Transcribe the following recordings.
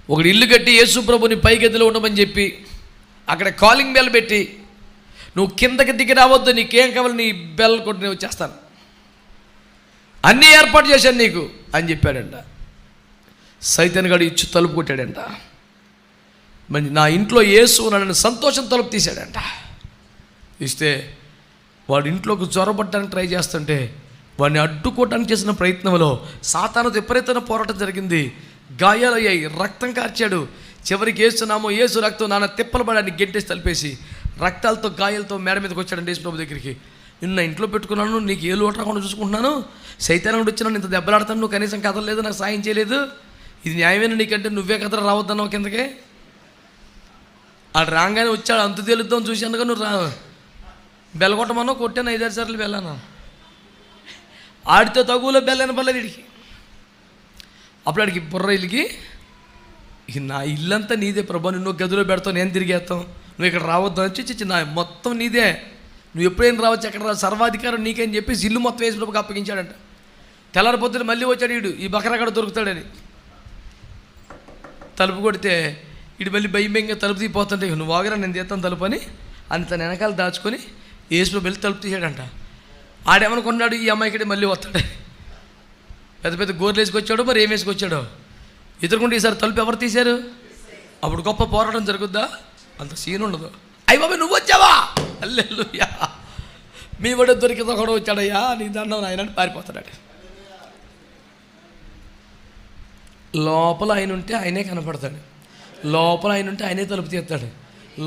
ఒకడు ఇల్లు కట్టి యేసు ప్రభుని పై గదిలో ఉండమని చెప్పి అక్కడ కాలింగ్ బెల్ పెట్టి, నువ్వు కిందకి దిగి రావద్దు, నీకేం కావాలి నీ బెల్ కొట్టి నేను వచ్చేస్తాను, అన్నీ ఏర్పాటు చేశాను నీకు అని చెప్పాడంట. సైతాన్ గాడు ఇచ్చి తలుపు కొట్టాడంట. మరి నా ఇంట్లో యేసు నన్ను సంతోషం తలుపు తీశాడంట. ఇస్తే వాడు ఇంట్లోకి జ్వరపడడానికి ట్రై చేస్తుంటే వాడిని అడ్డుకోవడానికి చేసిన ప్రయత్నంలో సాతానుతో విపరీతమైన పోరాటం జరిగింది. గాయాలయ్యాయి, రక్తం కార్చాడు. చివరికి యేసునామో యేసు రక్తం నాన్న తిప్పలు పడానికి గెంటేసి తలిపేసి రక్తాలతో గాయాలతో మేడ మీదకి వచ్చాడండి యేసు ప్రభు దగ్గరికి. నిన్న ఇంట్లో పెట్టుకున్నాను, నీకు ఏ లోటు రాకుండా చూసుకుంటున్నాను, సైతాన్ వచ్చినాను, ఇంత దెబ్బలాడతాను, నువ్వు కనీసం కదలలేదు, నాకు సాయం చేయలేదు, ఇది న్యాయమైన నీకంటే నువ్వే కదరా రావద్దన్నావు కిందకే. ఆడు రాగానే వచ్చాడు, అంత తేలుద్దాం చూశానుగా, నువ్వు బెల్లగొట్టమన్నావు, కొట్టాను 5-6 సార్లు బెల్లాను. ఆడితో తగులో బెల్లని పర్లేదు వీడికి. అప్పుడు ఆడికి బుర్ర ఇల్లికి, నా ఇల్లంతా నీదే ప్రభా, నువ్వు గదిలో పెడతావు, నేను తిరిగేస్తాం, నువ్వు ఇక్కడ రావద్దు అని చిచ్చి నా మొత్తం నీదే, నువ్వు ఎప్పుడైనా రావచ్చు, ఎక్కడ రా, సర్వాధికారం నీకని చెప్పేసి ఇల్లు మొత్తం యేసు ప్రభుకి అప్పగించాడంట. తెల్లారిపోతే మళ్ళీ వచ్చాడు వీడు, ఈ బకరాగడ దొరుకుతాడని. తలుపు కొడితే ఇటు మళ్ళీ భయంగా తలుపు తీపోతుంటే, నువ్వు ఆగరా నేను తీస్తాను తలుపు అని తన వెనకాల దాచుకొని యేసు ప్రభు వెళ్ళి తలుపు తీసాడంట. ఆడేమనుకున్నాడు, ఈ అమ్మాయికి మళ్ళీ వస్తాడు, పెద్ద పెద్ద గోర్లు వేసుకొచ్చాడో మరి ఏం వేసుకొచ్చాడో. ఎదురుకుంటే ఈసారి తలుపు ఎవరు తీశారు? అప్పుడు గొప్ప పోరాటం జరుగుద్దా? అంత సీన్ ఉండదు. అయ్య బాబా నువ్వు వచ్చావా, హల్లెలూయా, మీ వాడు దొరికితే కూడా వచ్చాడయ్యా, నీ దండం నాయన అని పారిపోతాడు. లోపల ఆయన ఉంటే ఆయనే కనపడతాడు, లోపల ఆయన ఉంటే ఆయనే తలుపు తీస్తాడు,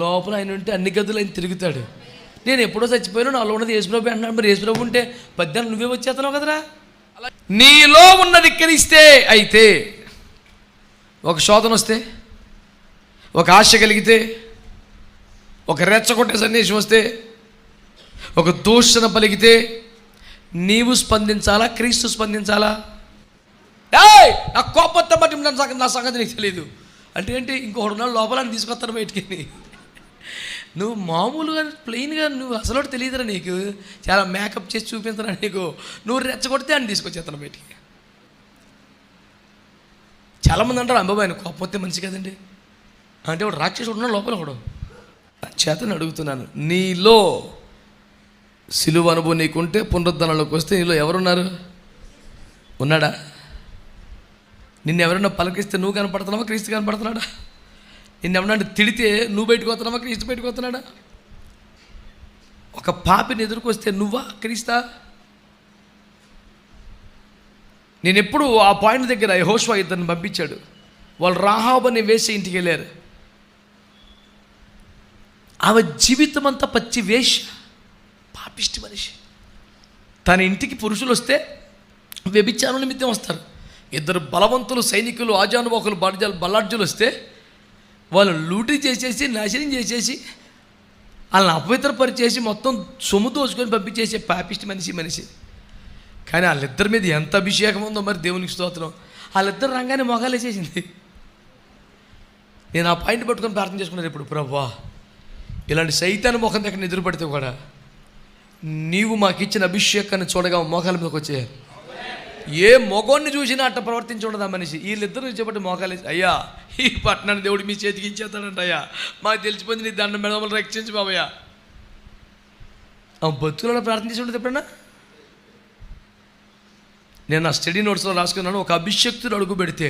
లోపల ఆయన ఉంటే అన్ని గదులు ఆయన తిరుగుతాడు. నేను ఎప్పుడో చచ్చిపోయాను, నాలో ఉన్నది యేసుప్రభు అంటున్నాడు. మరి యేసుప్రభు ఉంటే పద్యాన్ని నువ్వే వచ్చేస్తున్నావు కదరా. నీలో ఉన్నది ఇక్కడిస్తే అయితే ఒక శోధన వస్తే, ఒక ఆశ కలిగితే, ఒక రెచ్చగొట్టే సందేశం వస్తే, ఒక దూషణ పలికితే నీవు స్పందించాలా, క్రీస్తు స్పందించాలా? నా కోపంతో బట్టి నా సంగతి నీకు తెలియదు అంటే ఏంటి? ఇంకొకడు ఉన్నాడు లోపల తీసుకొస్తాను బయటికి. నువ్వు మామూలుగా ప్లెయిన్గా నువ్వు అసలు తెలియదురా, నీకు చాలా మేకప్ చేసి చూపించరా నీకు, నువ్వు రెచ్చగొడితే అని తీసుకొచ్చేస్తాను బయటికి. చాలామంది అంటారు అంబాబు ఆయన కోపం వస్తే మంచి కదండి అంటే, వాడు రాక్షసుడు ఉన్నాడు లోపల. ఒకడు చేతని అడుగుతున్నాను, నీలో సిలువ అనుభవం నీకుంటే పునరుద్ధరణలోకి వస్తే నీలో ఎవరున్నారు? ఉన్నాడా? నిన్ను ఎవరైనా పలకిస్తే నువ్వు కనపడుతున్నావా, క్రీస్తు కనపడుతున్నాడా? నిన్ను ఎవరన్నా తిడితే నువ్వు బయటకు వస్తున్నావా, క్రీస్తు బయటకు వస్తున్నాడా? ఒక పాపిని ఎదురుకొస్తే నువ్వా, క్రీస్తా? నేను ఎప్పుడు ఆ పాయింట్ దగ్గర యెహోషువ ఇద్దరిని పంపించాడు. వాళ్ళు రాహాబుని వేసి ఇంటికి వెళ్ళారు. ఆమె జీవితం అంతా పచ్చి వేష, పాపిష్టి మనిషి. తన ఇంటికి పురుషులు వస్తే వ్యభిచారం నిమిత్తం వస్తారు. ఇద్దరు బలవంతులు సైనికులు ఆజానుబాకులు బల్లార్జులు వస్తే వాళ్ళు లూటీ చేసేసి నాశనం చేసేసి వాళ్ళని అపవిత్రపరిచేసి మొత్తం సొమ్ము దోచుకొని పంపించేసే పాపిష్టి మనిషి. కానీ వాళ్ళిద్దరి మీద ఎంత అభిషేకం ఉందో మరి దేవునికి స్తోత్రం. వాళ్ళిద్దరు రంగానే మొగాలేసేసింది. నేను ఆ పాయింట్ పట్టుకొని ప్రార్థన చేసుకున్నాను ఇప్పుడు, ప్రభువా ఇలాంటి సైతాను ముఖం దగ్గర ఎదురు పడితే కూడా నీవు మాకు ఇచ్చిన అభిషేకాన్ని చూడగా మోకాల మీదకి వచ్చేయాలి. ఏ మొగోడిని చూసినా అట్ట ప్రవర్తించఉండదు ఆ మనిషి. వీళ్ళిద్దరు చెప్పటి మోకాలేసి, అయ్యా ఈ పట్టణాన్ని దేవుడు మీ చేతికి ఇచ్చేస్తాడంట, అయ్యా మాకు తెలిసిపోయింది, నీ దండం మెడమలు రక్షించి బాబయ్యా. ఆ బతుకులలో ప్రార్థన చేసి ఉండదు ఎప్పుడన్నా? నేను నా స్టడీ నోట్స్లో రాసుకున్నాను, ఒక అభిషక్తుడు అడుగు పెడితే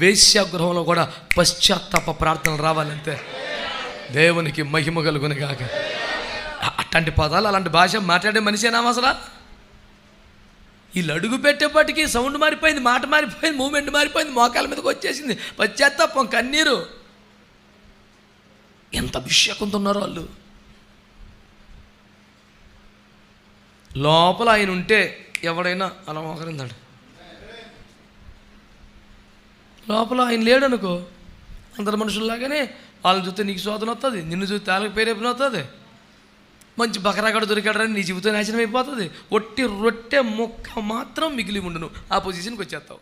వేశ్యాగృహంలో కూడా పశ్చాత్తాప ప్రార్థనలు రావాలంతే. దేవునికి మహిమ కలుగును గాక. అట్లాంటి పదాలు అలాంటి భాష మాట్లాడే మనిషేనా అసలు? వీళ్ళు అడుగు పెట్టేపటికి సౌండ్ మారిపోయింది, మాట మారిపోయింది, మూమెంట్ మారిపోయింది, మోకాల మీదకి వచ్చేసింది, పశ్చాత్తాపం, కన్నీరు. ఎంత అభిషేకంతో ఉన్నారో వాళ్ళు. లోపల ఆయన ఉంటే ఎవడైనా అలా మోకరిందాడు. లోపల ఆయన లేడనుకో అందరు మనుషుల్లాగానే వాళ్ళని చూస్తే నీకు శోధన వస్తుంది, నిన్ను చూస్తే వాళ్ళకి పేరేపని వస్తుంది, మంచి బకరాగడ దొరికాడని నీ జీవితం నాశనం అయిపోతుంది. ఒట్టి రొట్టె ముక్క మాత్రం మిగిలి ఉండును, ఆ పొజిషన్కి వచ్చేస్తావు.